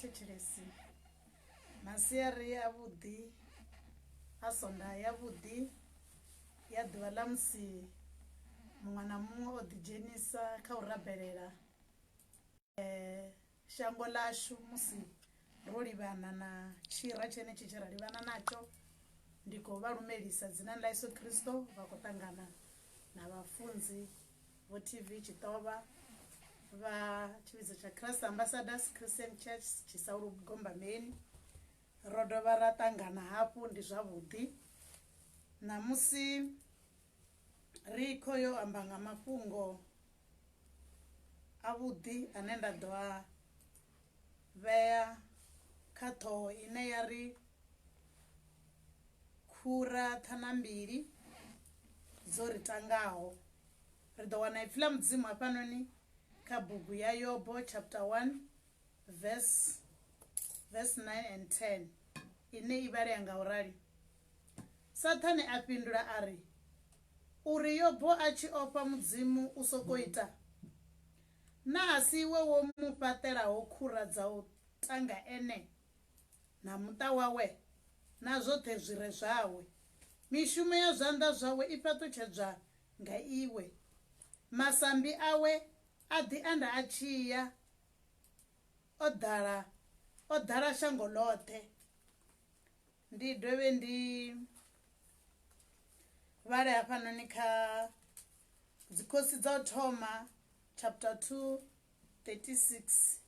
vhathetshelesi masiari ya vhuḓi a sonda ya vhuḓi ya ḓuvha ḽa musi muṅwe na muṅwe o ḓidzhenisa kha u rabelela shango ḽashu musi ro livhana na tshira tshenetshi tshe ra livhana natsho. Ndi khou vha lumelisa dzinani ḽa Yesu Kristo vha khou ṱangana na vhafunzi vho TV Tshiṱovha vha tshividzo tsha Christ Ambassadors Christian Church Tshisaulu Gombameni. Ro dovha ra ṱangana hafhu ndi zwavhuḓi ṋamusi ri khou yo amba nga mafhungo a vhuḓi ane nda ḓo a vhea kha ṱhoho ine ya ri khura ṱhana mbili dzo ri tangaho. Ri ḓo wana ipfhi ḽa mudzimu hafhanoni kha bugu ya Yobo chapter 1 verse 9 and 10 ine i vhalea nga u rali. Saṱhane a fhindula a ri, uri Yobo a tshi ofha mudzimu u soko ita, na asi iwe wo mu fhaṱelaho khura dza u tanga ene na muṱa wawe na zwoṱhe zwire zwawe. Mishumo ya zwanḓa zwawe i fhaṱutshedzwa nga iwe. Masambi awe a ḓi anda a tshiya o ḓala shango ḽoṱhe. Ndi dovhe ndi vhale hafhanoni kha dzikhosi dza u thoma chapter 2:36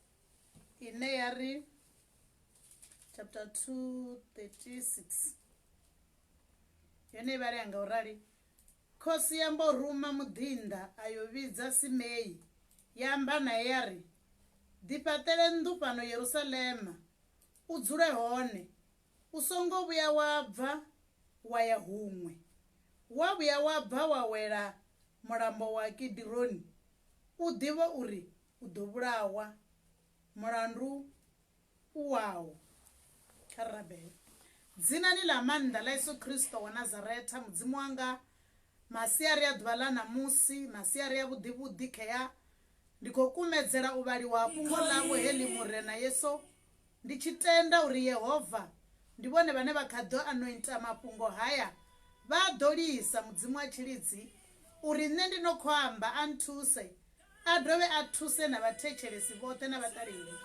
ine ya ri chapter 2:36 yone i vhalea nga u rali. Khosi yambo ruma muḓinḓa ayo vhidza Simei yamba naye ya ri, ḓifhaṱele nnḓu fhano Yerusalema u dzule hone, u songo vhuya wa bva wa ya huṅwe. Wa vhuya wa bva wa wela mulambo wa Kidironi, u ḓivha uri u ḓo vhulawa, mulandu u wawo. Kha rabele dzinani ḽa maanḓa ḽa Yesu Kristo wa Nazaretha, mudzimu wanga, masiari a ḓuvha ḽa ṋamusi, masiari ya vhuḓi vhuḓi khea, ndi khou kumedzela u vhaliwa ha fhungo ḽavho heḽi mure na Yesu. Ndi tshi tenda uri Yehova ndi vhone vhane vha kha ḓo anointa mafhungo haya, vha ḓo lisa mudzimu wa tshilidzi uri nṋe ndi no khou amba a nthuse, a dovhe a thuse na vhathetshelesi vhoṱhe na vhaṱaleli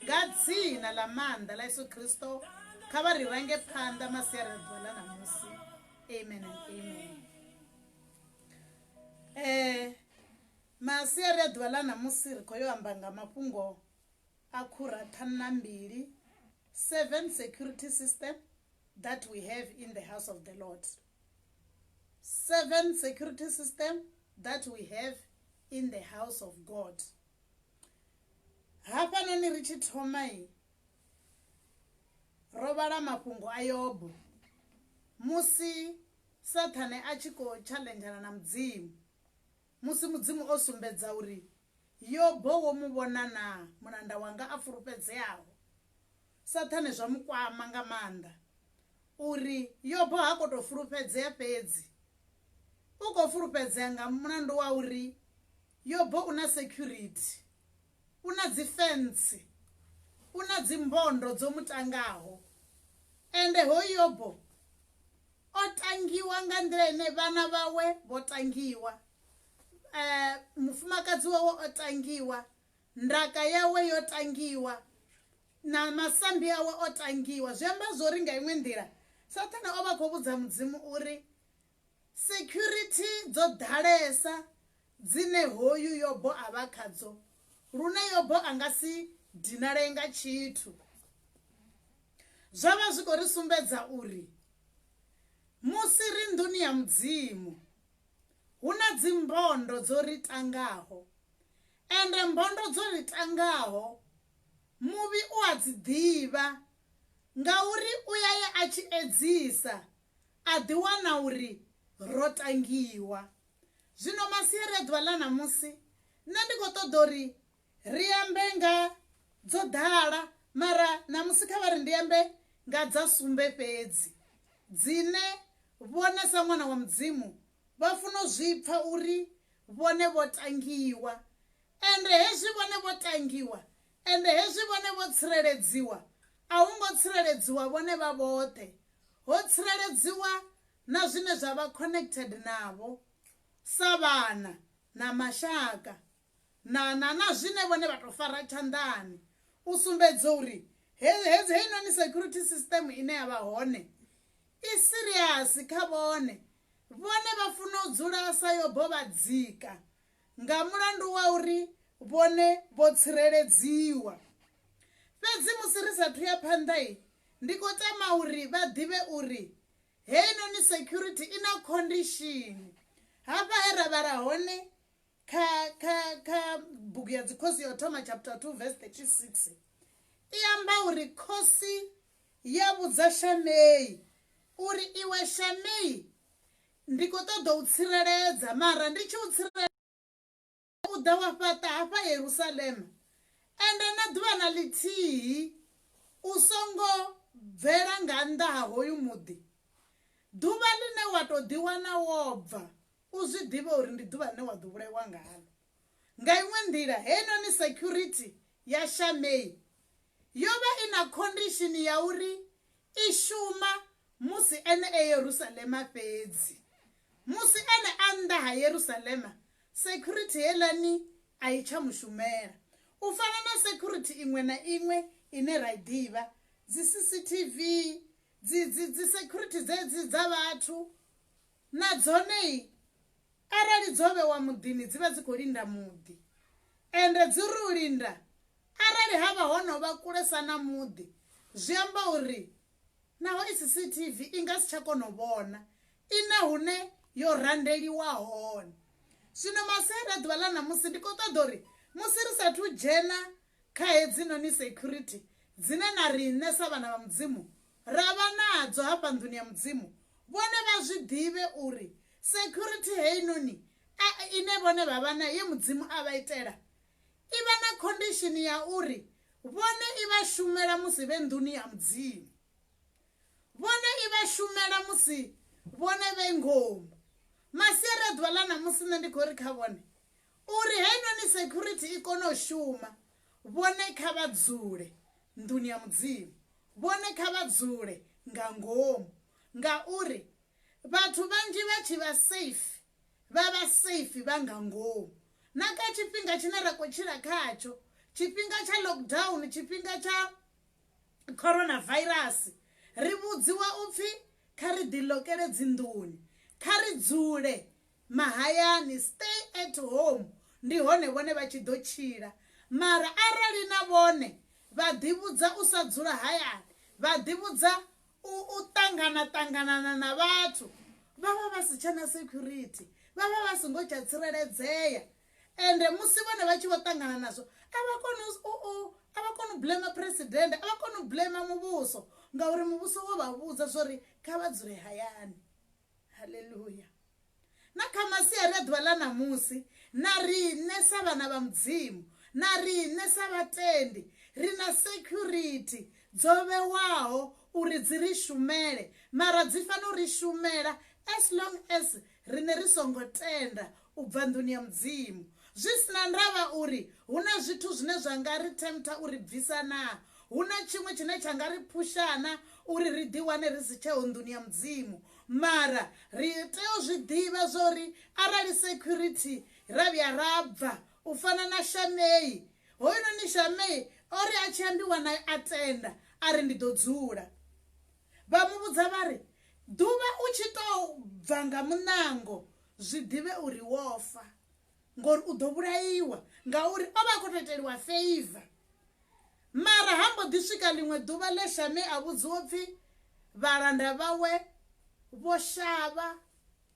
nga dzina ḽa maanḓa ḽa Yesu Kristo. Kha vha ri range phanḓa masiari a ḓuvha ḽa ṋamusi. Amen and amen. Masiari a ḓuvha ḽa ṋamusi ri khou yo amba nga mafhungo a khura ṱhanu mbili, 7 security system that we have in the house of the Lord. 7 security system that we have in the house of God. Hafhanoni ri tshi thoma ro vhala mafhungo a Yobo musi Saṱhane a tshi khou challengeana na mudzimu, musi mudzimu o sumbedza uri Yobo wo mu vhona na mulanda wanga a fulufhedzeaho. Saṱhane zwa mukwama nga maanḓa uri Yobo ha khou tou fulufhedzea fhedzi, u khou fulufhedzea nga mulandu wa uri Yobo u na security, u na dzi fence, u na dzi mbondo dzo mutangaho. Ende hoyu Yobo o tangiwa nga nḓila ine vhana vhawe vho tangiwa, mufumakadzi wawe o tangiwa, ndaka yawe yo tangiwa, na masambi awe o tangiwa. Zwi amba zwori nga iṅwe nḓila Saṱhane o vha khou vhudza mudzimu uri security dzo ḓalesa dzine hoyu Yobo a vha khadzo, lune Yobo a nga si dinale nga tshithu. Zwa vha zwi khou ri sumbedza uri musi ri nḓuni ya mudzimu hu na dzi mbondo dzo ri tangaho, ende mbondo dzo ri tangaho muvhi u a dzi ḓivha ngauri u ya ye a tshi edzisa a ḓi wana uri ro tangiwa. Zwino masiari a ḓuvha ḽa ṋamusi nṋe ndi khou ṱoḓa uri ri ambe nga dzo ḓala, mara ṋamusi kha vha ri ndi ambe nga dza sumbe fhedzi dzine vhone sa ṅwana wa mudzimu vha funa u zwipfa uri vhone vho tangiwa. Ende hezwi vhone vho tangiwa ende hezwi vhone vho tsireledziwa a hu ngo tsireledziwa vhone vha vhoṱhe, ho tsireledziwa na zwine zwa vha connected navho sa vhana na mashaka na zwine vhone vha tou fara tshanḓani u sumbedza uri heinoni security system ine ya vha hone i serious kha vhone vha funa u dzula sa yo bovhadzika nga mulandu wa uri vhone vho tsireledziwa. Fhedzi musi ri sathu ya phanḓa ndi khou tama uri vha ḓivhe uri heinoni security i na condition. Hafha he ra vhala hone kha bugu ya dzikhosi ya u thoma chapter 2 verse 36 i amba uri khosi ya vhudza Shamei uri iwe Shamei ndi khou ṱoḓa u tsireledza, mara ndi tshi u tsireledza u ḓa wa fhaṱa hafha Yerusalema ende na ḓuvha na ḽithihi u songo bvela nga nnḓa ha hoyu muḓi, ḓuvha ḽine wa tou ḓiwana wo bva u zwi ḓivha uri ndi ḓuvha ḽine wa ḓo vhulaiwa ngalo. Nga iṅwe nḓila heinoni security ya Shamei yo vha i na condition ya uri i shuma musi ene Yerusalema fhedzi. Musi ene a nnḓa ha Yerusalema security heiḽani a i tsha mushumela. U fana na security iṅwe na iṅwe ine ra i ḓivha, dzi CCTV, dzi security dzedzi dza vhathu na dzone arali dzo vhewa muḓini dzi vha dzi khou linda muḓi, ende dzi ri u linda arali havha hono vha kulesa na muḓi zwi amba uri naho i CCTV i nga si tsha kona u vhona ine hune yo randeliwa hone. Zwino masera ḓuvha ḽa ṋamusi ndi khou ṱoḓa uri musi ri sathu dzhena kha hedzinoni security dzine na riṋe sa vhana vha mudzimu ra vha nadzo hafha nḓuni ya mudzimu, vhone vha zwi ḓivhe uri security heinoni ine vhone vha vha na ye mudzimu a vha itela i vha na condition ya uri vhone i vha shumela musi vhe nḓuni ya mudzimu, vhone i vha shumela musi vhone vhe ngomu. Masiari a ḓuvha ḽa ṋamusi nṋe ndi khou ri kha vhone uri heinoni security i kone u shuma, vhone kha vha dzule nḓuni ya mudzimu, vhone kha vha dzule nga ngomu, ngauri vhathu vhanzhi vha tshi vha safe vha vha safe vha nga ngomu. Na kha tshifhinga tshine ra khou tshila khatsho, tshifhinga tsha lockdown, tshifhinga tsha coronavirus, ri vhudziwa upfhi kha ri ḓilokele dzinḓuni, kha ri dzule mahayani, stay at home, ndi hone vhone vha tshi ḓo tshila. Mara arali na vhone vha ḓivhudza u sa dzula hayani, vha ḓivhudza u ṱangana na vhathu, vha vha vha si tsha na security, vha vha vha songo tsha tsireledzea. Ende musi vhone vha tshi vho ṱangana nazwo a vha koni u blame president, a vha koni u blame muvhuso, ngauri muvhuso wo vha vhudza zwori kha vha dzule hayani. Haleluya. Na kha masiari a ḓuvha ḽa ṋamusi na riṋe sa vhana vha mudzimu, na riṋe sa vhatendi ri na security dzo vhewaho uri dzi ri shumele, mara dzi fanela u ri shumela as long as riṋe ri songo tenda u bva nḓuni ya mudzimu, zwi sina ndavha uri hu na zwithu zwine zwa nga ri tempta uri bvisa na, hu na tshiṅwe tshine tsha nga ri phushana uri ri ḓiwane ri si tsheho nḓuni ya mudzimu. Mara ri tea u zwi ḓivha zwori arali security ra vhuya ra bva u fana na Shamei, hoyunoni Shamei ori a tshi ambiwa na a tenda a ri ndi ḓo dzula. Vha muvhudza vha ri ḓuvha u tshi tou bva nga munango zwi ḓivhe uri wo fa, ngori u ḓo vhulaiwa ngauri o vha a khou teteliwa favor. Mara ha mbo ḓi swika ḽiṅwe ḓuvha ḽe Shamei a vhudziwa upfhi vhalanda vhawe vho shavha,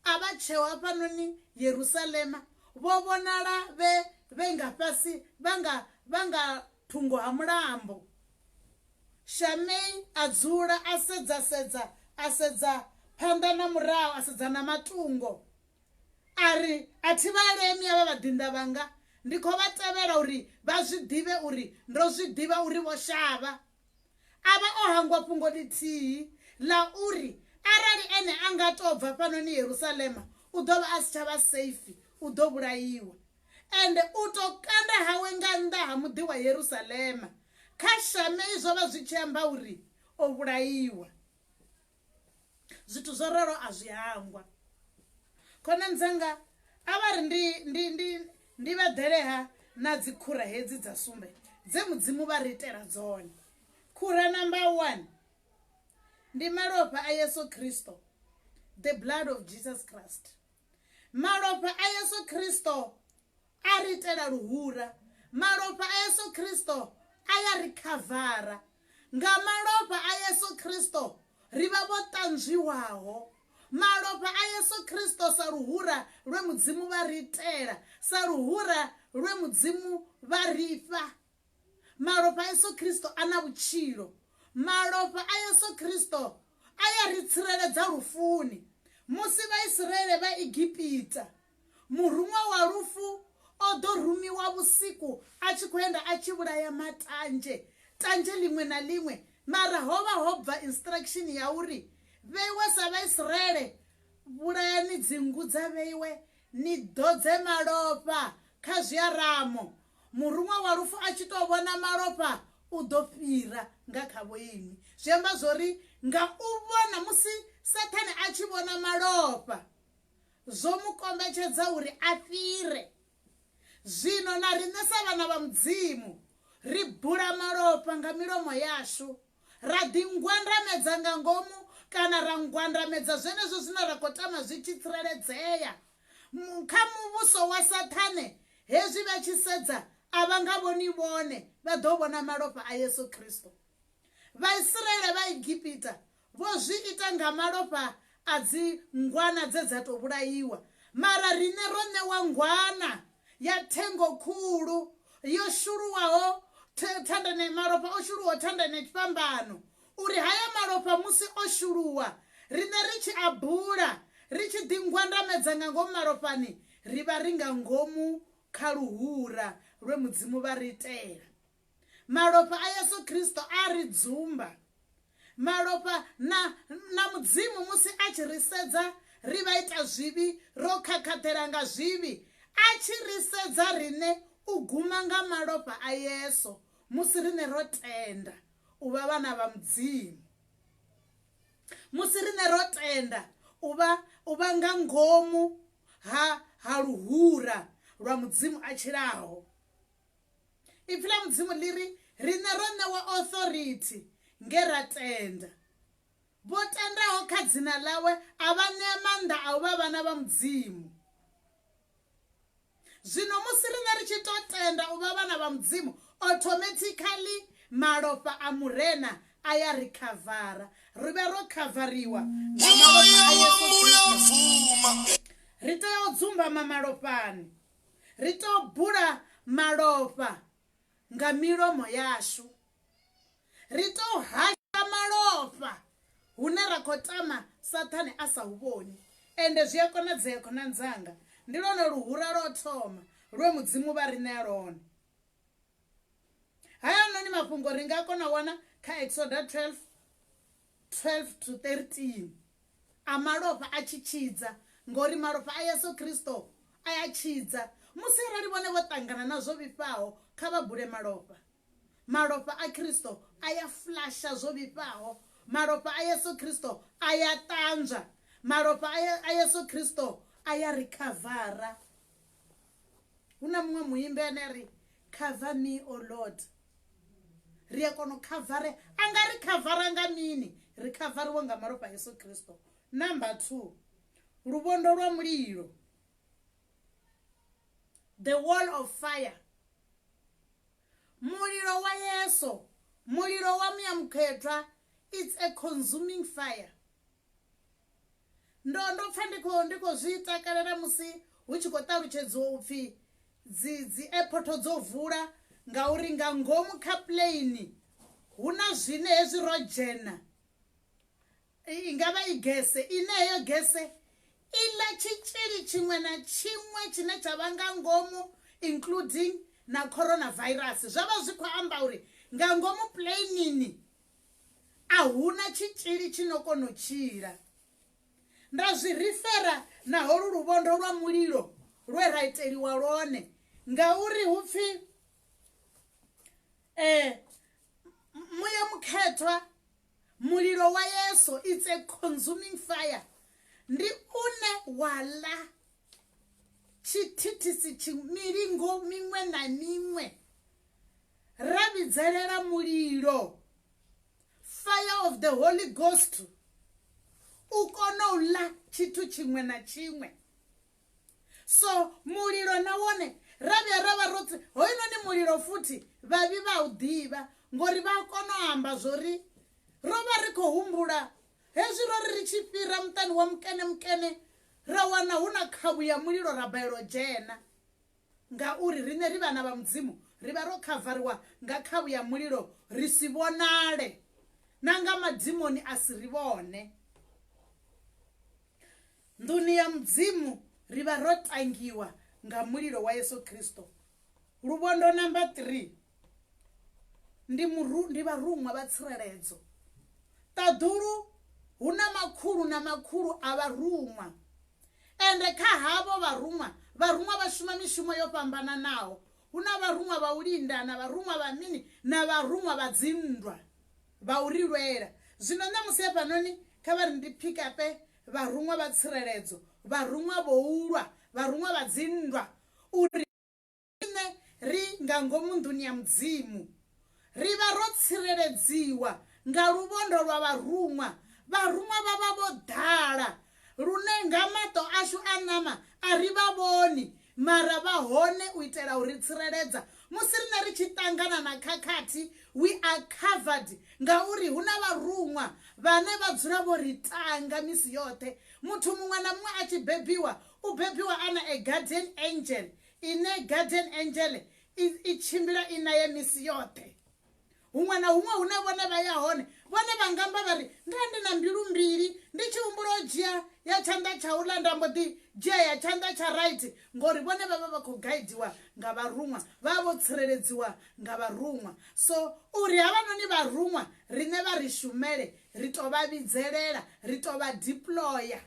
a vha tsheho hafhanoni Yerusalema, vho vhonala vhe nga fhasi vha nga thungo ha mulambo. Shamei a dzula a sedza phanḓa na murahu, a sedza na matungo, a ri a thi vhalemi avha vhaḓinḓa vhanga, ndi khou vha tevhela uri vha zwi ḓivhe uri ndo zwi ḓivha uri vho shavha. A vha o hangwa fhungo ḽithihi ḽa uri arali ene a nga tou bva fhanoni Yerusalema u ḓo vha a si tsha vha safe, u ḓo vhulaiwa. ende u to kanda hawe nga nnḓa ha muḓi wa Yerusalema kha shame izwo vha zwi tshi amba uri o vhulaiwa. Zwithu zwo ralo a zwi hangwa. Khonani dzanga a vha ri ndi vhaḓeleha na dzi khura hedzi dza sumbe dze mudzimu vha ri itela dzone. Khura number 1 ndi malofha a Yesu Kristo, the blood of Jesus Christ. Malofha a Yesu Kristo a ri itela luhura. Malofha a Yesu Kristo a ya ri khavara. Nga malofha a Yesu Kristo ri vha vho ṱanzwiwaho. Malofha a Yesu Kristo sa luhura lwe mudzimu vha ri itela, sa luhura lwe mudzimu vha ri fha. Malofha a Yesu Kristo ana vhutshilo. Malofha a Yesu Kristo a ya ri tsireledza lufuni. Musi Vaisraele vha Egipita, murumwa wa lufu o ḓo rumiwa vhusiku a tshi khou enda a tshi vhulaya matanzhe, tanzhe ḽiṅwe na ḽiṅwe. Mara ho vha ho bva instruction ya uri vheiwe sa Vaisraele, vhulayani dzingu dza vheiwe, ni ḓodze malofha kha zwiaramo. Murumwa wa lufu a tshi tou vhona malofha u ḓo fhira nga kha vhoini. Zwi amba zwori nga u vhona musi Sathane a tshi vhona malofha zwo mu kombetshedza uri a fhire. Zwino na riṋe sa vhana vha mudzimu ri bula malofha nga milomo yashu, ra ḓi ngwandamedza nga ngomu kana ra ngwandamedza zwenezwo zwine ra khou tama zwi tshi tsireledzea kha muvhuso wa Sathane. Hezwi vha tshi sedza a vha nga vhoni vhone, vha ḓo vhona malofha a Yesu Kristo. Vaisraele vha Egipita vho zwi ita nga malofha a dzi ngwana dze dza tou vhulaiwa. Mara riṋe ro ṋewa ngwana ya thengo khulu yo shuluwaho thandane, malofha o shuluwaho thandane tshifhambano, uri haya malofha musi o shuluwa riṋe ri tshi a bula ri tshi ḓi ngwandamedza nga ngomu malofhani, ri vha ri nga ngomu kha luhura lwe mudzimu vha ri itela. Malofha a Yesu Kristo a ri dzumba. Malofha na mudzimu musi a tshi ri sedza ri vha ita zwivhi, ro khakhaṱela nga zwivhi, a tshi ri sedza riṋe u guma nga malofha a Yesu musi riṋe ro tenda u vha vhana vha mudzimu. Musi riṋe ro tenda u vha nga ngomu ha luhura lwa mudzimu a tshilaho. Ipfhi ḽa mudzimu ḽi ri riṋe ro ṋewa authority nge ra tenda. Vho tendaho kha dzina ḽawe a vha ṋea maanḓa a u vha vhana vha mudzimu. Zwino musi riṋe ri tshi to tenda u vha vhana vha mudzimu, automatically malofha a murena a ya ri khavara. Ri vhe ro khavariwa nga malofha a Yesu Kristo. Ri tea u dzumbama malofhani, ri tea u bula malofha nga milomo yashu, ri tea u hasha malofha hune ra khou tama Sathane a sa hu vhoni. Ende zwi a konadzea khonani dzanga, ndi lone luhura lwo thoma lwe mudzimu vha ri ṋea lone. Hayanoni mafhungo ri nga kona u wana kha Exodus 12-13 a malofha a tshi tshidza, ngori malofha a Yesu Kristo a ya tshidza. Musi rali vhone vho ṱangana na zwo vhifhaho kha vha bule malofha. Malofha a Kristo a ya flasha zwo vhifhaho. Malofha a Yesu Kristo a ya ṱanzwa. Malofha a Yesu Kristo a ya ri khavara. Huna muṅwe muimbi ane ri cover me o Lord. Ri a kona u khavare, a nga ri khavara nga mini? Ri khavariwa nga malofha a Yesu Kristo. Number 2, luvhondo lwa mulilo, the wall of fire. Mulilo wa Yesu, mulilo wa Muyamkhethwa, it's a consuming fire. Ndo pfa ndiko zwi takalela musi hu tshi khou ṱalutshedziwa upfhi dzi airport dzo vula, ngauri nga ngomu kha plane hu na zwine hezwi ro dzhena, i nga vha i gese, ine heyo gese iḽa tshitzhili tshiṅwe na tshiṅwe tshine tsha vha nga ngomu, including na coronavirus. Zwa vha zwi khou amba uri nga ngomu plainini a huna tshitzhili tshino kona u tshila. Nda zwi rifera na holu luvhondo lwa mulilo lwe ra iteliwa lwone ngauri hupfi muya mukhethwa mulilo wa Yesu, it's a consuming fire. Ndi une wala chithithisi milingo miṅwe na miṅwe ra vhidzelela mulilo, fire of the Holy Ghost, u kona u ḽa tshithu tshiṅwe na tshiṅwe. So mulilo na wone ra vhuya ra vha rotsi hoyunoni mulilo futhi vhavhi vha u ḓivha ngori vha kona u amba zwori ro vha ri khou humbula hezwi ro ri tshi fhira muṱani wa mukene ra wana hu na khavhu ya mulilo ra balelwa dzhena, ngauri riṋe ri vhana vha mudzimu ri vha ro khavariwa nga khavhu ya mulilo ri si vhonale, na nga madimoni a si ri vhone. Nduni ya mudzimu ri vha ro tangiwa nga mulilo wa Yesu Kristo. Luvhondo number 3 ndi vharuṅwa vha tsireledzo. Ṱaḓulu hu na makhulu na makhulu a vharuṅwa, ende kha havho vharuṅwa vha shuma mishumo yo fhambananaho. Hu na vharuṅwa vha u linda na vharuṅwa vha mini na vharuṅwa vha dzinndwa vha u ri lwela. Zwino ṋamusi hafhanoni kha vha ri ndi pick up vharuṅwa vha tsireledzo, vharuṅwa vho ulwa, vharuṅwa vha dzinndwa, uri nne ri nga ngomu nduni ya mudzimu ri vha ro tsireledziwa nga luvhondo lwa vharuṅwa. Vharuṅwa vha vha vho ḓala lune nga maṱo ashu a ṋama a ri vha vhoni, mara vha hone u itela u ri tsireledza musi riṋe ri tshi ṱangana na khakhathi. We are covered ngauri hu na vharuṅwa vhane vha dzula vho ri tanga misi yoṱhe. Muthu muṅwe na muṅwe a tshi bebiwa u bebiwa ana a guardian angel, ine guardian angel i tshimbila i naye misi yoṱhe. Huṅwe na huṅwe hune vhone vha ya hone vhone vha ngamba vha ri nda ndi na mbilu mbili, ndi tshi humbula u dzhia ya tshanḓa tsha uḽa nda mbo ḓi dzhia ya tshanḓa tsha right, ngori vhone vha vha vha khou gaidiwa nga vharuṅwa, vha vho tsireledziwa nga vharuṅwa. So uri havhanoni vharuṅwa riṋe vha ri shumele, ri to vha vhidzelela, ri to vha deploya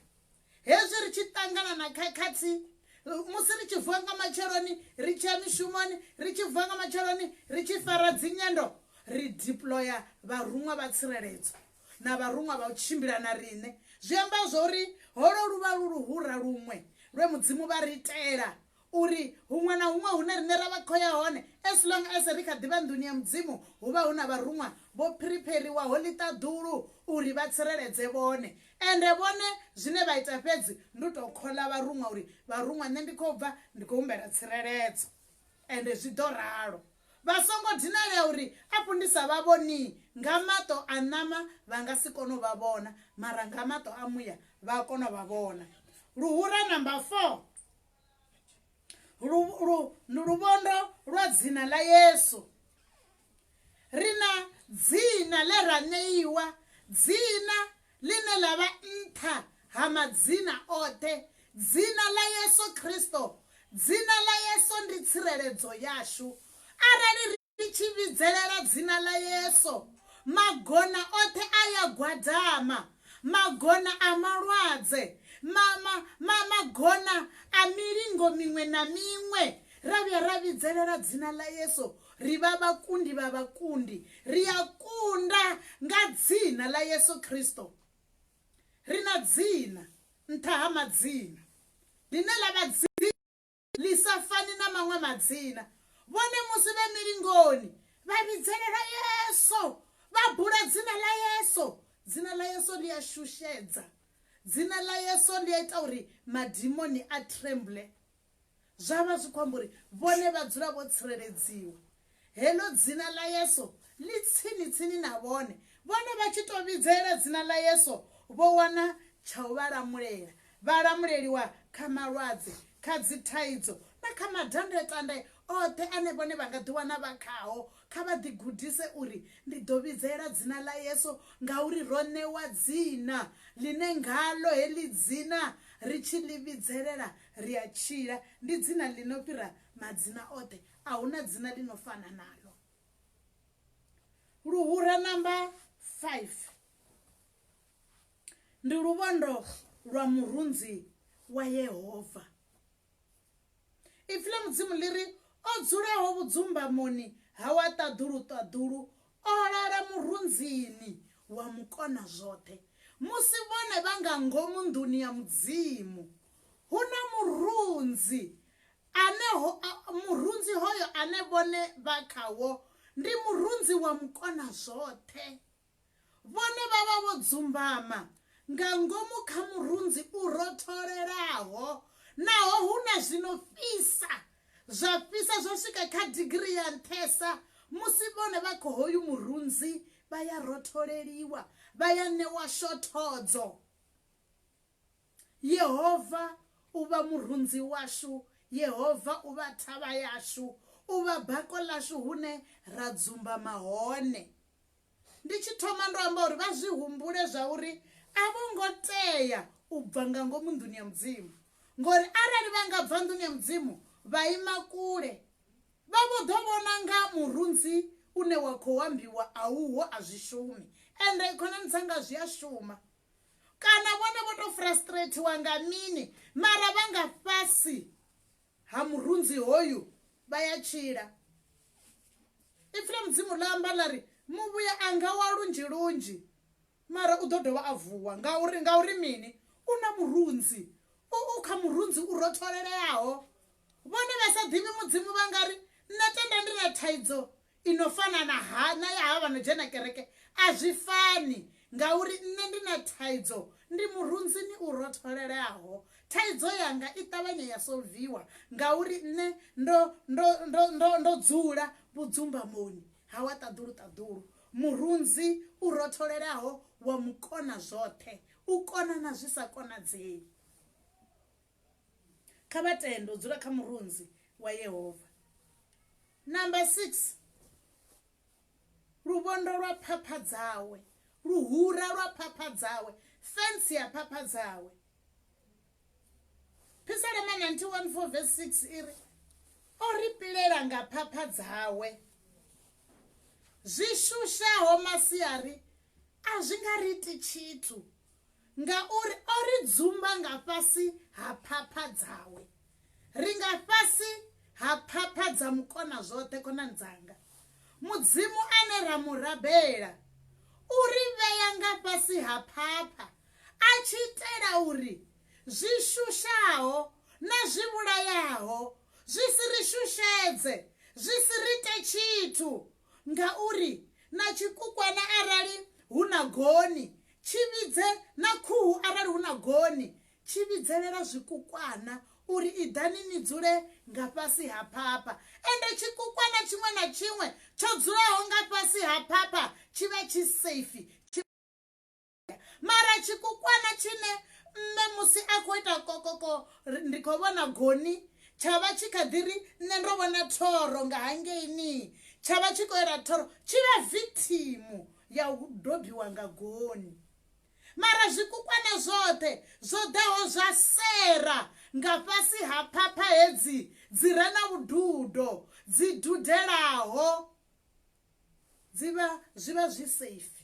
hezwi ri tshi ṱangana na khakhathi. Musi ri tshi vuwa nga matsheloni ri tshi ya mishumoni, ri tshi vuwa nga matsheloni ri tshi fara dzinyendo, ri deploya vharuṅwa vha tsireledzo na vharuṅwa vha u tshimbila na riṋe. Zwi amba zwori holo lu vha lu luhura luṅwe lwe mudzimu vha ri itela uri huṅwe na huṅwe hune riṋe ra vha khou ya hone, as long as ri kha ḓivha nduni ya mudzimu, hu vha hu na vharuṅwa vho phiripheriwaho ḽiṱaḓulu uri vha tsireledze vhone. Ende vhone zwine vha ita fhedzi ndi u tou khola vharuṅwa uri vharuṅwa nṋe ndi khou bva ndi khou humbela tsireledzo, ende zwi ḓo ralo. Vha songo dinalea uri afho ndi sa vha vhoni nga maṱo a ṋama vha nga si kone u vha vhona, mara nga maṱo a muya vha a kona u vha vhona. Luhura number 4 ndi luvhondo lwa dzina ḽa Yesu. Ri na dzina ḽe ra ṋeiwa, dzina ḽine ḽa vha nṱha ha madzina oṱhe, dzina ḽa Yesu Kristo. Dzina ḽa Yesu ndi tsireledzo yashu. Arali ri tshi vhidzelela dzina ḽa Yesu, magona oṱhe a ya gwadama, magona a malwadze, magona a milingo miṅwe na miṅwe. Ra vhuya ra vhidzelela dzina ḽa Yesu, ri vha vhakundi vha vhakundi, ri a kunda nga dzina ḽa Yesu Kristo. Ri na dzina nṱha ha madzina ḽine ḽa vha dzina ḽi sa fani na maṅwe madzina. Vhone musi vhe milingoni vha vhidzelela Yesu, vha bula dzina ḽa Yesu. Dzina ḽa Yesu ḽi a shushedza, dzina ḽa Yesu ḽi a ita uri madimoni a tremble. Zwa vha zwi khou amba uri vhone vha dzula vho tsireledziwa. Heḽo dzina ḽa Yesu ḽi tsini tsini na vhone. Vhone vha tshi tou vhidzelela dzina ḽa Yesu vho wana tsha u vha lamulela, vha lamuleliwa kha malwadze, kha dzi thaidzo na kha madandetande oṱhe ane vhone vha nga ḓi wana vha khao. Kha vha ḓi gudise uri ndi ḓo vhidzelela dzina ḽa Yesu ngauri ro ṋewa dzina ḽine ngalo heḽi dzina ri tshi ḽi vhidzelela ri a tshila. Ndi dzina ḽino fhira madzina oṱhe, a huna dzina ḽino fana nalo. Luhura number 5 ndi luvhondo lwa murunzi wa Yehova. Ipfi ḽa mudzimu ḽi ri o dzulaho vhudzumbamoni ha wa ṱaḓulu o lala murunzini wa mukona zwoṱhe musi vhone vha nga ngomu nḓuni ya mudzimu hu na murunzi murunzi hoyo ane vhone vha khawo ndi murunzi wa mukona zwoṱhe vhone vha vha vho dzumbama nga ngomu kha murunzi u rotholelaho naho hu na zwino fhisa zwa fhisa zwo swika kha digiri ya nṱhesa musi vhone vha kho hoyu murunzi vha ya rotholeliwa vha ya ṋewa shothodzo. Yehova u vha murunzi washu, Yehova u vha thavha yashu, u vha bako lashu hune ra dzumbama hone. Ndi tshi thoma ndo amba uri vha zwi humbule zwa uri a vho ngo tea u bva nga ngomu nḓuni ya mudzimu ngori arali vha nga bva nḓuni ya mudzimu vha ima kule vha vho ḓo vhona nga murunzi une wa khou ambiwa a uho a zwi shumi ende khonani dzanga zwi a shuma kana vhone vho to frustratiwa nga mini mara vha nga fhasi ha murunzi hoyu vha ya tshila. Ipfile mudzimu ḽa amba ḽa ri muvhuya anga wa lunzhi mara u ḓo dovha a vuwa ngauri mini u na murunzi u kha murunzi u rotholeleaho. Vhone vha sa ḓivhi mudzimu vha nga ri nṋe tenda ndi na thaidzo ino fana na ya havha no dzhena kereke a zwi fani ngauri nṋe ndi na thaidzo ndi murunzini u rotholeleaho. Thaidzo yanga i ṱavhanya ya solviwa ngauri nṋe ndo dzula vhudzumbamoni ha wa ṱaḓulu murunzi u rotholelaho wa mukona zwoṱhe u kona na zwi sa konadzei. Kha vha tende u dzula kha murunzi wa Yehova. Number 6, lubondo lwa phapha dzawe, luhura lwa phapha dzawe, fence ya phapha dzawe. Psalm 91:4 verse 6 iri o ri pilela nga phapha dzawe zwishushaho masiari a zwi nga ri iti tshithu ngauri o ri dzumba nga fhasi ha phapha dzawe. Ri nga fhasi ha phapha dza mukona zwoṱhe khonani dzanga. Mudzimu ane ra mu rabela u ri vhea nga fhasi ha phapha a tshi itela uri zwi shushaho na zwi vhulayaho zwi si ri shushedze zwi si ri ite tshithu ngauri na tshikukwana arali hu na goni tshi vhidze na khuhu arali hu na goni tshi vhidzelela zwikukwana uri i ḓani ni dzule nga fhasi ha phapha ende tshikukwana tshiṅwe na tshiṅwe tsho dzulaho nga fhasi ha phapha tshi vha tshi safe. Mara tshikukwana tshine mme musi a khou ita kokoko ndi khou vhona goni tsha vha tshi kha ḓi ri nṋe ndo vhona thoro nga hangeini tsha vha tshi khou ita thoro tshi vha victim ya u dobiwa nga goni. Mara zwikukwana zwoṱhe zwo ḓaho zwa sera nga fhasi ha phapha hedzi dzi re na vhududo dzi dudelaho zwi vha zwi safe.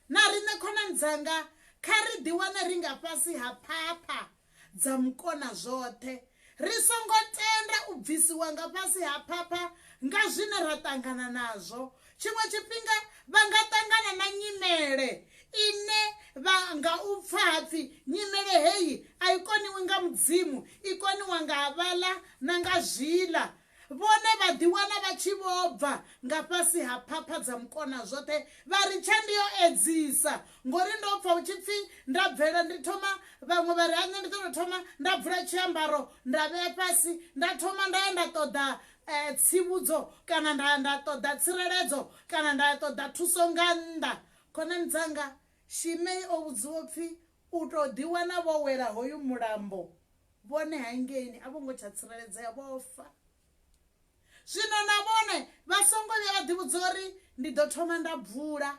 Na riṋe khonani dzanga kha ri ḓi wane ri nga fhasi ha phapha dza mukona zwoṱhe ri songo tenda u bvisiwa nga fhasi ha phapha nga zwine ra ṱangana nazwo. Tshiṅwe tshifhinga vha nga ṱangana na nyimele ine vha nga u pfha hapfi nyimele heyi a i koniwi nga mudzimu i koniwa nga havhaḽa na nga zwiḽa. Vhone vha ḓi wana vha tshi vho bva nga fhasi ha phapha dza mukona zwoṱhe vha ri tsha ndi yo edzisa ngori ndo pfha hu tshi pfhi nda bvela ndi thoma vhaṅwe vha ri ane ndi ḓo thoma nda bvula tshiambaro nda vhea fhasi nda thoma nda ya nda ṱoḓa tsivhudzo kana nda ṱoḓa tsireledzo kana nda ṱoḓa thuso nga nnḓa. Khonani dzanga Shimei o vhudziwa pfhi u to ḓi wana vho wela hoyu mulambo vhone hangeini a vho ngo tsha tsireledzea vho fa. Zwino na vhone vha songo vhuya vha ḓivhudza uri ndi ḓo thoma nda bvula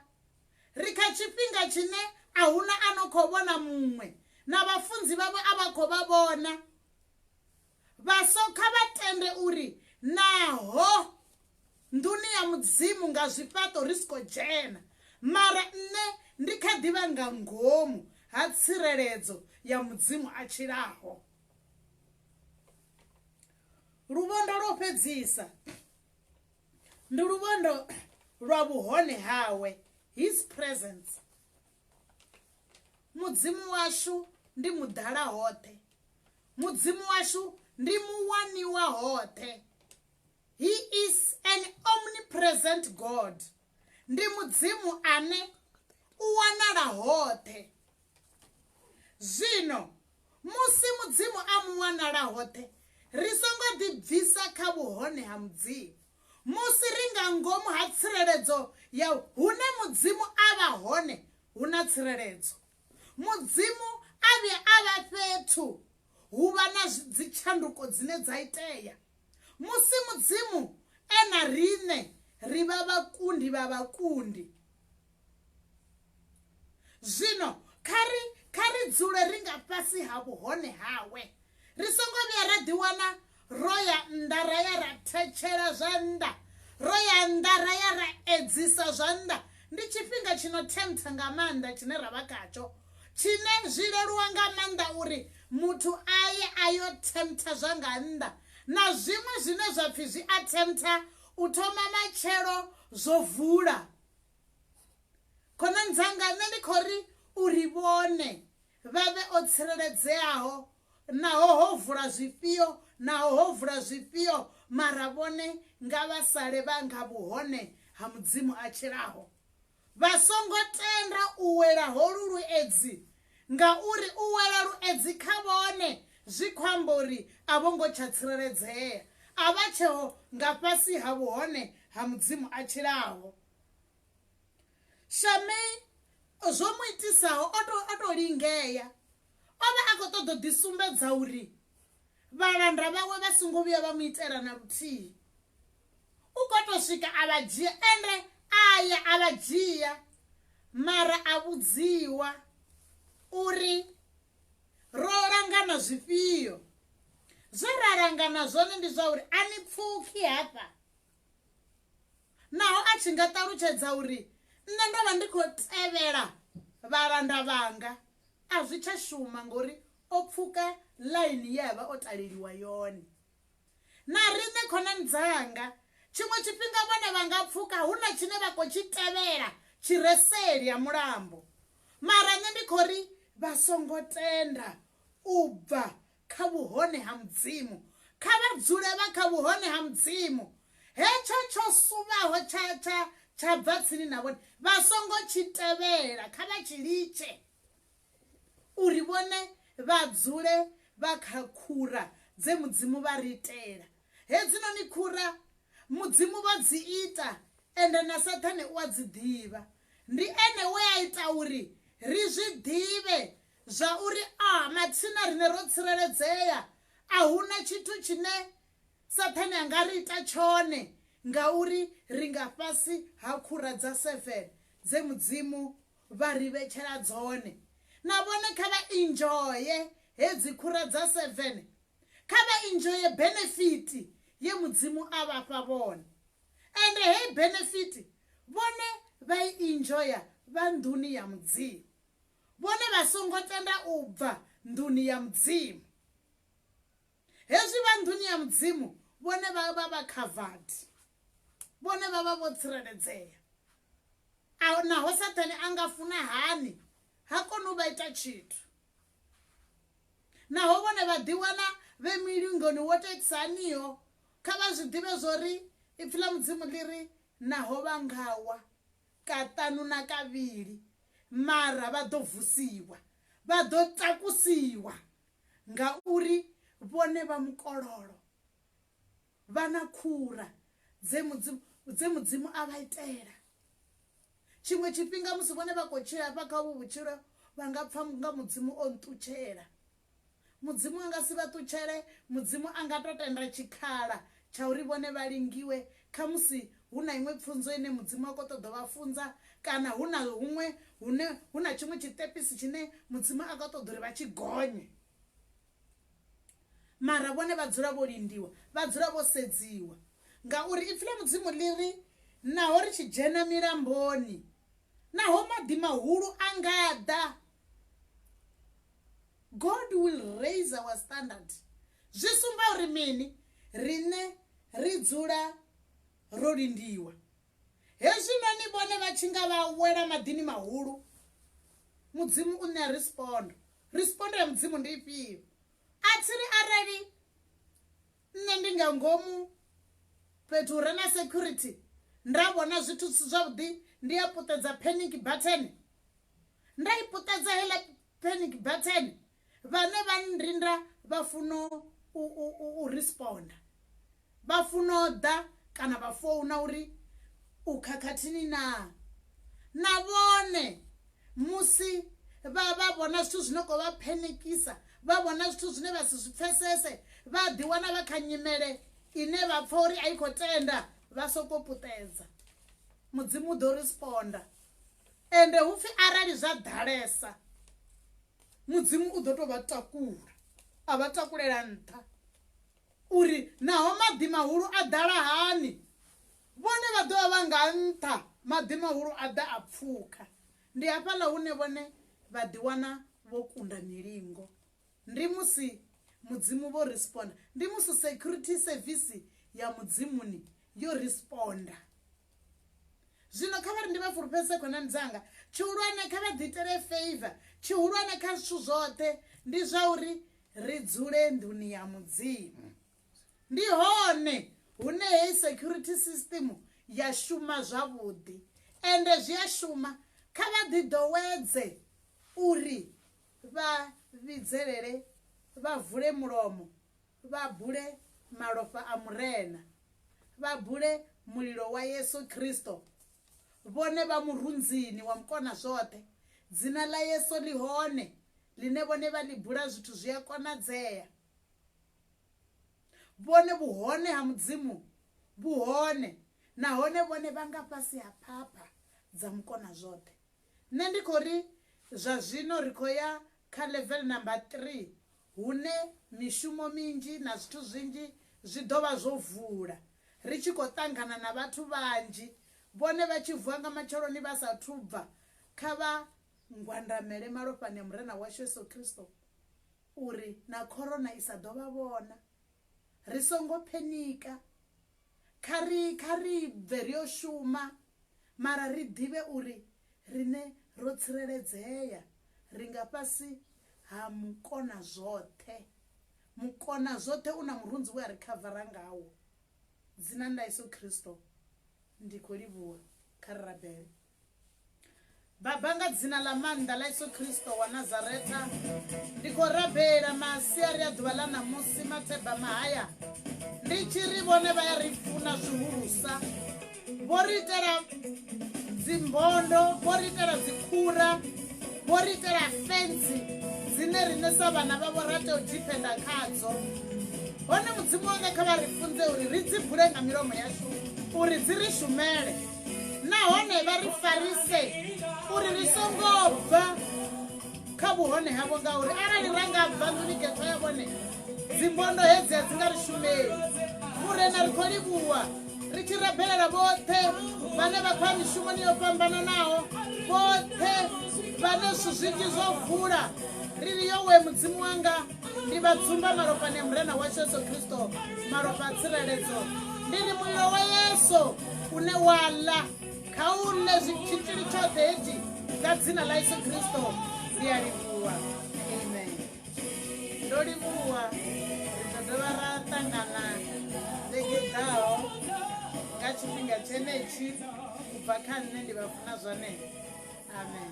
ri kha tshifhinga tshine a huna ano khou vhona muṅwe na vhafunzi vhavho a vha khou vha vhona. Kha vha tende uri naho nḓuni ya mudzimu nga zwifhaṱo ri siko dzhena mara nṋe ndi kha ḓivha nga ngomu ha tsireledzo ya mudzimu a tshilaho. luvondo lwo fhedzisa ndi luvondo lwa vhuhone hawe, his presence. Mudzimu washu ndi mudala hoṱhe, mudzimu washu ndi muwaniwa hoṱhe. He is an omnipresent God. Ndi mudzimu ane u wanala hoṱhe. Zwino musi mudzimu a mu wanala hoṱhe, ri songo ḓi bvisa kha vhuhone ha mudzimu. Musi ri nga ngomu ha tsireledzo ya hune mudzimu a vha hone hu na tsireledzo. Mudzimu a vhuya a vha fhethu hu vha na dzitshanduko dzine dza itea. Musi mudzimu na riṋe ri vha vhakundi vha vhakundi. Zwino kha ri dzule ri nga fhasi ha vhuhone hawe. Ri songo vhuya ra ḓi wana ro ya nnḓa ra ya ra thetshela zwa nnḓa, ro ya nnḓa ra ya ra edzisa zwa nnḓa. Ndi tshifhinga tshino tempta nga maanḓa tshine ra vha khatsho, tshine zwi leluwa nga maanḓa uri muthu aye ayo tempta zwa nga nnḓa. Na zwiṅwe zwine zwa pfhi zwi a tempta u thoma matshelo zwo vula. Khonani dzanga, nṋe ndi khou ri uri vhone vha vhe o tsireledzeaho, naho ho vula zwifhio, naho ho vula zwifhio, mara vhone nga vha sale vha nga vhuhone ha mudzimu a tshilaho. Vha songo tenda u wela holu luedzi, ngauri u wela luedzi kha vhone zwi khou amba uri a vho ngo tsha tsireledzea, a vha tsheho nga fhasi ha vhuhone ha mudzimu a tshilaho. Shamei zwo mu itisaho o to lingea, o vha a khou ṱoḓa ḓi sumbedza uri vhalanda vhawe vha songo vhuya vha mu itela na luthihi. U khou to swika a vha dzhia, ende aya a vha dzhia, mara a vhudziwa uri ro langana zwifhio. Zwe ra langana zwone ndi zwa uri a ni pfukhi hafha. Naho a tshi nga ṱalutshedza uri nṋe ndo vha ndi khou tevhela vhalanda vhanga, a zwi tsha shuma ngori o pfuka ḽaini ye a vha o taleliwa yone. Na riṋe khonani dzanga, tshiṅwe tshifhinga vhone vha nga pfuka hu na tshine vha khou tshi tevhela tshireseli ya mulambo, mara nṋe ndi khou ri vha songo tenda u bva kha vhuhone ha mudzimu. Kha vha dzule vha kha vhuhone ha mudzimu. Hetsho tsho suvaho tsha bva tsini na vhone vha songo tshi tevhela, kha vha tshi litshe uri vhone vha dzule vha kha khura dze mudzimu vha ri itela. Hedzinoni khura mudzimu vha dzi ita, ende na Saṱhane u a dzi ḓivha. Ndi ene we a ita uri ri zwi ḓivhe zwa uri mathina riṋe ro tsireledzea, a huna tshithu tshine Saṱhane a nga ri ita tshone, ngauri ri nga fhasi ha khura dza 7 dze mudzimu vha ri vhetshela dzone. Na vhone kha vha enjoye hedzi khura dza 7, kha vha enjoye benefit ye mudzimu a vha fha vhone. Ende hei benefit vhone vha i enjoya vha nduni ya mudzimu. Vhone vha songo tenda u bva nduni ya mudzimu. Hezwi vha nduni ya mudzimu, vhone vha vha covered, vhone vha vha vho tsireledzea. Naho Saṱhane a nga funa hani, ha koni u vha ita tshithu. Naho vhone vha ḓi wana vhe milingoni wo tetisaniho, kha vha zwi ḓivhe zwori ipfhi ḽa mudzimu ḽi ri naho vha nga wa kaṱanu na kavhili, mara vha ḓo vusiwa, vha ḓo takusiwa, ngauri vhone vha mukololo, vha na khura dze mudzimu a vha itela. Tshiṅwe tshifhinga musi vhone vha khou tshila hafha kha vhu vhutshilo, vha nga pfha nga mudzimu o nṱutshela. Mudzimu a nga si vha ṱutshele, mudzimu a nga to tenda tshikhala tsha uri vhone vha lingiwe, kha musi hu na iṅwe pfunzo ine mudzimu a khou ṱoḓa vha funza, kana hu na huṅwe hune hu na tshiṅwe tshiṱepisi tshine mudzimu a khou ṱoḓa uri vha tshi gonye. Mara vhone vha dzula vho lindiwa, vha dzula vho sedziwa, ngauri ipfhi ḽa mudzimu ḽi ri naho ri tshi dzhena milamboni, naho maḓi mahulu a nga ḓa, God will raise our standard. Zwi sumba uri mini? rine ri dzula ro lindiwa. Hezwinoni vhone vha tshi nga vha wela maḓini mahulu, mudzimu u ṋea respondo ya mudzimu ndi ifhio? A tsiri arali nṋe ndi nga ngomu fhethu re na security nda vhona zwithu zwavhuḓi, ndi ya puṱedza panic button, nda i puṱedza heiḽa panic button, vhane vha ndinda vha funo u responda, vha funo ḓa kana vha founa uri u khakhathini na vhone musi vha vhona zwithu zwino khou vha panikisa, vha vhona zwithu zwine vha si zwi pfesese, vha ḓi wana vha kha nyimele ine vha pfha uri a i khou tenda, vha soko puṱedza, mudzimu u ḓo responda. Ende hupfi arali zwa ḓalesa, mudzimu u ḓo tou vha takula, a vha takulela nṱha uri naho maḓi mahulu a ḓala hani, vhone vha ḓovha vha nga nṱha, maḓi mahulu a ḓa a pfukha. Ndi hafhaḽa hune vhone vha ḓi wana vho kunda milingo. Ndi musi mudzimu vho responda, ndi musi security service ya mudzimuni yo responda. Zwino kha vhari ndi vha fulufhese khonani dzanga, tshihulwane kha vha ḓiitele favor, tshihulwane kha zwithu zwoṱhe ndi zwa uri ri dzule nḓuni ya mudzimu. Ndi hone hune hei security system ya shuma zwavhuḓi, ende zwi a shuma. Kha vha ḓi ḓowedze uri vha vhidzelele, vha vule mulomo, vha bule malofha a murena, vha bule mulilo wa Yesu Kristo, vhone vha murunzini wa mukona zwoṱhe. Dzina ḽa Yesu ḽi hone ḽine vhone vha ḽi bula zwithu zwi a konadzea. Vhone vhuhone ha mudzimu vhuhone, nahone vhone vha nga fhasi ha phapha dza mukona zwoṱhe. Nṋe ndi khou ri zwa zwino ri khou ya kha level number 3 hune mishumo minzhi na zwithu zwinzhi zwi ḓo vha zwo vula, ri tshi khou ṱangana na vhathu vhanzhi, vhone vha tshi vuwa nga matsheloni vha sathu bva, kha vha ngwandamele malofhani a murena washu Yesu Kristo uri na corona i sa ḓo vha vhona. Ri songo phenika, kha ri bve ri yo shuma, mara ri ḓivhe uri rine ro tsireledzea, ri nga fhasi ha mukona zwoṱhe. Mukona zwoṱhe una murunzi we a ri khavara ngawo. Dzina ḽa Yesu Kristo ndi khou livhuwa, kha ri rabele. Baba, nga dzina ḽa maanḓa ḽa Yesu Kristo wa Nazareta, ndi khou rabela masiari a ḓuvha ḽa ṋamusi, matheba mahaya, ndi tshi ri vhone vha ya ri funa zwihulusa, vho ri itela dzimbondo, vho ri itela dzikhura, vho ri itela fentsi dzine rine sa vhana vhavho ra tea u dipenda khadzo. Hone mudzimu wanga kha vha ri funze uri ri dzi bule nga milomo yashu, uri dzi ri shumele, nahone vha ri farise uri ri songo bva kha vhuhone havho, ngauri arali ra nga bva nḓuni ya vhone, dzimbondo hedzi a dzi nga ri shumeli. Murena ri khou livhuwa, ri tshi rabelela vhoṱhe vhane vha khou ya mishumoni yo fhambananaho, vhoṱhe vhane zwithu zwinzhi zwo vula, ri ri yo we mudzimu wanga, ndi vha dzumba malofhani a murena washu Yesu Kristo, malofha a tsireledzo. Ndi ri mulilo wa Yesu une wa ḽa kha u ḽe tshitzhili tshoṱhe hetshi, nga dzina ḽa Yesu Kristo ndi a livhuwa. Amen. Ndo livhuwa, ri ḓo dovha ra ṱangana vhege ḓaho nga tshifhinga tshenetshi, u bva kha nṋe ndi vha funa zwone. Amen.